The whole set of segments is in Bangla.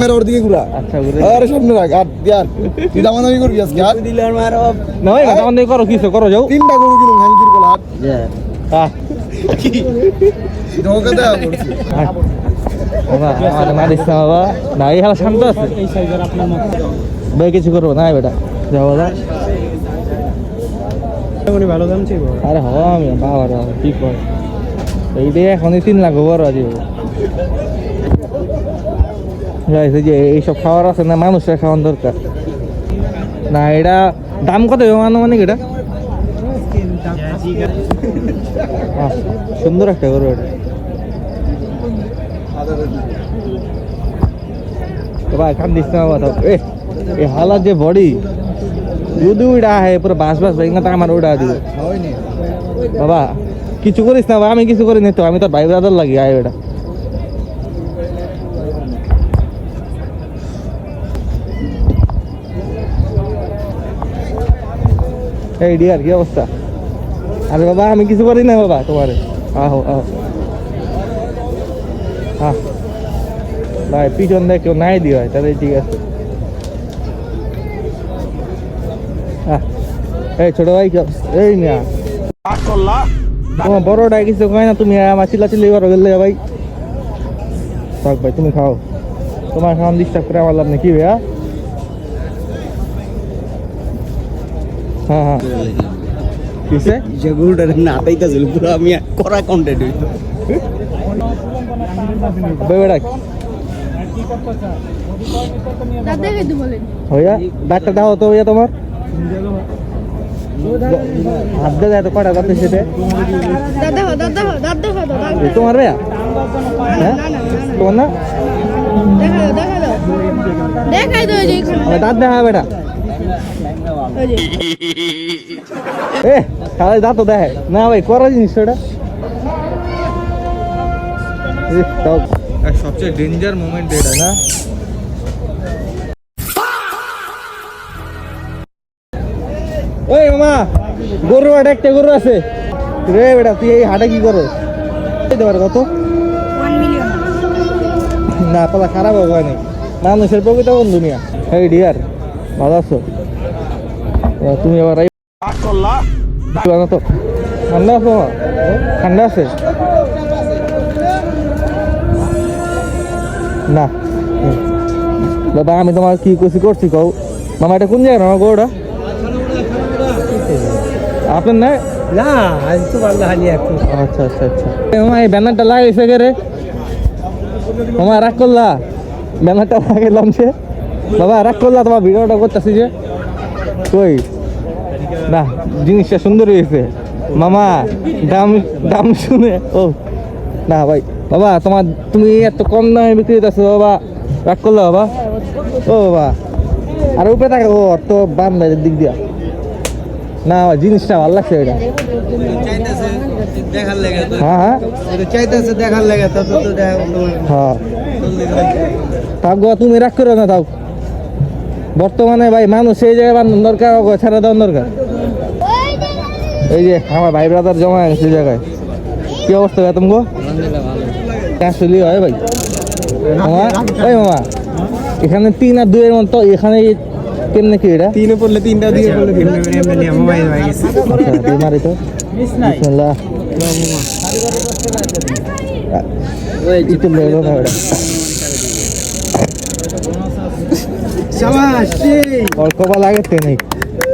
মেরে ওর দিকে ঘুরা। আচ্ছা ঘুরে আরে সামনে রাখ আর ইয়ার তুই দামাদামি করবি আজকে আর দিলে আর মারো না ভাই তখন দেখো করো কিছু করো যাও তিনটা গরু কিনুম হাঙ্গির বলা হাট হ্যাঁ ধোকা দেওয়া করছি বাবা আমার মারিস না বাবা না এই হালা শান্ত আছে এই সাইজের আপনার মত ভাই কিছু করবো না বেটা যাও দাদা উনি ভালো দাম চাইবো আরে হওয়া আমি বাবা কি কর এইটাই এখনই 3 লাখ বড় আছে যে এইসব খাবার আছে না মানুষের খাওয়ার দরকার না এটা দাম কত আনুমানিক এটা সুন্দর একটা গরু এটা ভাই কান্দিস না বাবা এই হালার যে বডি যদি উড়া হয় পুরো বাস বাস ভাই না আমার উড়া দিবে বাবা কিছু করিস না আমি কিছু করি নি তো আমি তোর ভাই ব্রাদার লাগি আয় এটা এই ডিয়ার কি অবস্থা আরে বাবা আমি কিছু করি না বাবা তোমার আহো আহো হ্যাঁ ভাই পিছন দেখ কেউ নাই দিও তাহলে ঠিক আছে এই ছোট ভাই এই মিয়া তোমার বড়টা কিছু কয় না তুমি আমার চিল্লাচিল্লি করো গেলে ভাই থাক ভাই তুমি খাও তোমার খাওয়ান ডিস্টার্ব করে আমার লাভ নেই কি ভাইয়া হ্যাঁ হ্যাঁ কিসে যে গরুটা না আতাইতাছিল পুরো আমি করা কন্টেন্ট হইতো বেটা হইয়া ডাক্তার দাও তো হইয়া তোমার হাত দে তো কটা করতে সেটা তোমার ভাইয়া হ্যাঁ তোমার না দাঁত দেখা বেটা এ তাহলে দাঁত তো দেখে না ভাই করা জিনিস ওটা সবচেয়ে ডেঞ্জার মোমেন্ট এটা না ওই মামা গরু হাটে একটা গরু আছে রে বেটা তুই এই হাটে কি করো দেবার কত 1 মিলিয়ন না পালা খারাপ হবে না মানুষের প্রকৃত বন্ধু নিয়া এই ডিয়ার ভালো আছো তুমি আবার তো ঠান্ডা আছো ঠান্ডা আছে না দাদা আমি তোমার কি খুশি করছি কও মামা এটা কোন জায়গায় আমার গরুটা আপনার না না আজ তো ভালো হালি একটু আচ্ছা আচ্ছা আচ্ছা মামা এই ব্যানারটা লাগাইছে কে রে মামা রাগ করলা ব্যানারটা লাগাইলাম সে বাবা রাগ করলা তোমার ভিডিওটা করতেছি যে কই না জিনিসটা সুন্দর হয়েছে মামা দাম দাম শুনে ও না ভাই বাবা তোমার তুমি এত কম দামে বিক্রি করতেছো বাবা রাগ করলা বাবা ও বাবা আর উপরে থাকে ও তো বান্দার দিক দিয়া না জিনিসটা ভালো লাগছে এটা দেখার লাগে হ্যাঁ হ্যাঁ চাইতেছে দেখার লাগে তো তো হ্যাঁ থাক গো তুমি রাগ করো না তাও বর্তমানে ভাই মানুষ এই জায়গায় বান্ধন দরকার ছাড়া দেওয়ার দরকার এই যে আমার ভাই ব্রাদার জমা গেছে এই জায়গায় কি অবস্থা বেতন গো আসলে হয় ভাই মামা ওই মামা এখানে 3 আর 2 এর মতো এখানে কেমনে কি এটা 3 পড়লে 3টা দিয়ে পড়লে এমনি নিয়ে মোবাইল হয়ে গেছে আচ্ছা মারি তো বিসমিল্লাহ ওই জিতু লেলো না এটা শাবাশ অল্প বা লাগে তেনে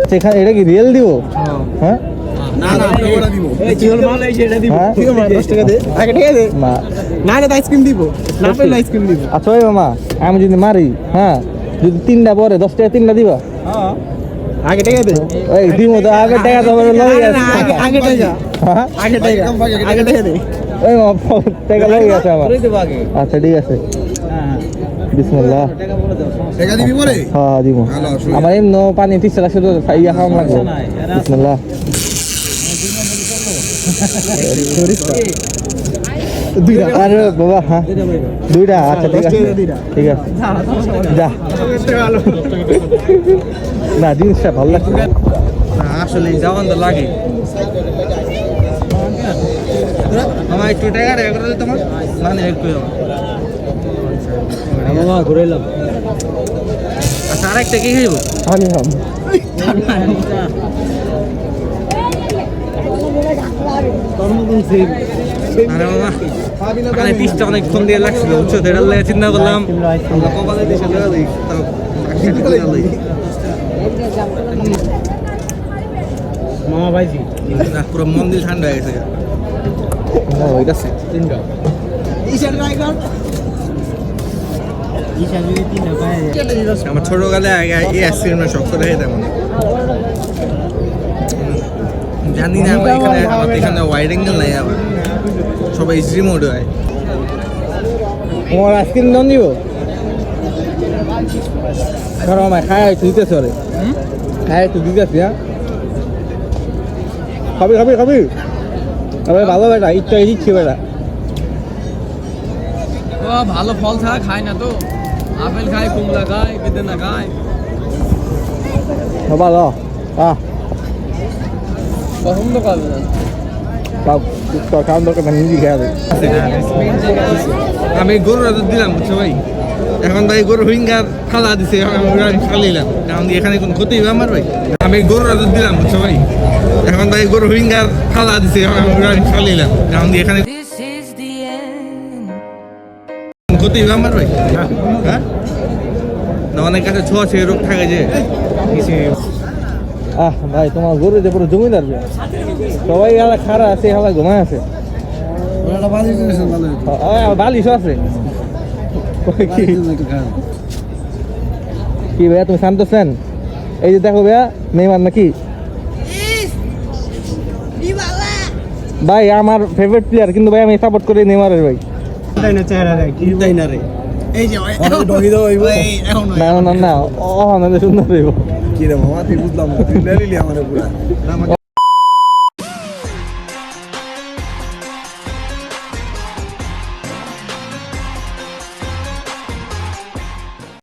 সেখানে এটা কি রিয়েল দিব হ্যাঁ না না ওটা দিব এই চিল মাল এই যেটা দিব হ্যাঁ? ঠিক আছে 10 টাকা দে আগে টাকা দে না না না আইসক্রিম দিব না পেলে আইসক্রিম দিব আচ্ছা ওই মামা আমি যদি মারি হ্যাঁ যদি 3টা পরে 10 টাকা 3টা দিবা হ্যাঁ আগে টাকা দে ওই দিমো তো আগে টাকা তো লই আছে আগে টাকা হ্যাঁ আগে টাকা আগে টাকা দে ওই মামা টাকা লই আছে আমার দেব আগে আচ্ছা ঠিক আছে হ্যাঁ বিসমিল্লাহ টাকা বলে দাও টাকা দিবি পরে হ্যাঁ দিব ভালো শুনি আমার এমন পানি তিসা লাগছে তো ইয়া খাওয়া লাগবে বিসমিল্লাহ দুইটা আরে বাবা হ্যাঁ দুইটা আচ্ছা ঠিক আছে ঠিক আছে যা না জিনিসটা ভালো লাগছে আসলে যাওয়ান তো লাগে আমার একটু টাকা রেখে দিলে তোমার মানে একটু মামা ঘুরে এলাম আচ্ছা আরেকটা কি খাইব আমি হাম তোর মতন সেম আরে মামা মানে পিসটা অনেকক্ষণ দিয়ে লাগছিল বুঝছো তো এটার লাগে চিন্তা করলাম আমরা কপালে দেশে দেওয়া দিই তাও মামা ভাইজি না পুরো মন্দির ঠান্ডা হয়ে গেছে ওইটা তিনটা ঈশা যদি তিনটা পায় আমার ছোটকালে আগে এই আইসক্রিমটা শক্ত রেখে তেমন জানি না আমরা এখানে আমাদের এখানে ওয়াইড অ্যাঙ্গেল নাই আবার সবাই ইজি মোড হয় তোমার আইসক্রিম দাম দিব ধরো আমার খায় তুই দিতেছ রে খায় তুই দিতেছ হ্যাঁ খাবি খাবি খাবি আরে ভালো বেটা ইচ্ছা দিচ্ছি বেটা ভালো ফল ছাড়া খায় না তো আপেল খায় কমলা খায় বেদানা খায় ভালো পছন্দ করবে না খাওয়ার দরকার না নিজে খেয়ে আমি গরু রাজত দিলাম বুঝছো ভাই এখন ভাই গরু হুইঙ্গার খালা দিছে খালিলাম এখন এখানে কোন ক্ষতি হবে আমার ভাই আমি গরু রাজত দিলাম বুঝছো ভাই এখন ভাই গরু হুইঙ্গার খালা দিছে খালিলাম এখন এখানে ক্ষতি হবে আমার ভাই হ্যাঁ না অনেক কাছে ছোঁয়া সে রোগ থাকে যে ভাই তোমার গরু যে পুরো জমিদার সবাই আলা খারা আছে হালা ঘুমায় আছে ওটা বাজি দিয়েছেন ভালো বালিশ আছে কি ভাইয়া তুমি শান্ত সেন এই যে দেখো ভাইয়া নেইমার নাকি ভাই আমার ফেভারিট প্লেয়ার কিন্তু ভাই আমি সাপোর্ট করি নেইমারের ভাই তাই না চেহারা রে কি তাই না রে এই যে ডগি দাও এখন না না না ও সুন্দর হইব কি রে মামা তুই বুঝলাম না তুই নিলি আমার পুরা